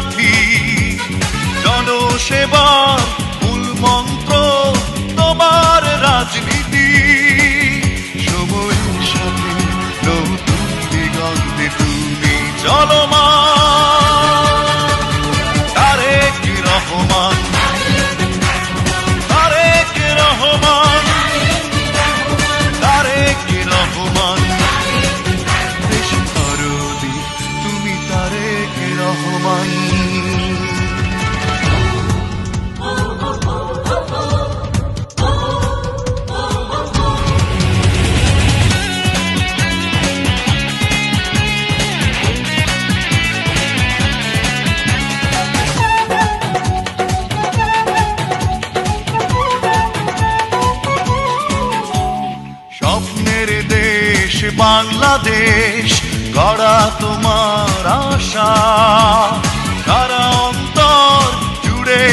সাথী জনসেবার মূল মন্ত্র তোমার রাজনীতি সময়ের সাথে নতুন দিগন্তে তুমি চলমান তারেক রহমান তারেক রহমান তারেক রহমান দেশ দরদি তুমি তারেক রহমান স্বপ্নের দেশ বাংলাদেশ গড়া তোমার আশা সারা অন্তর জুড়ে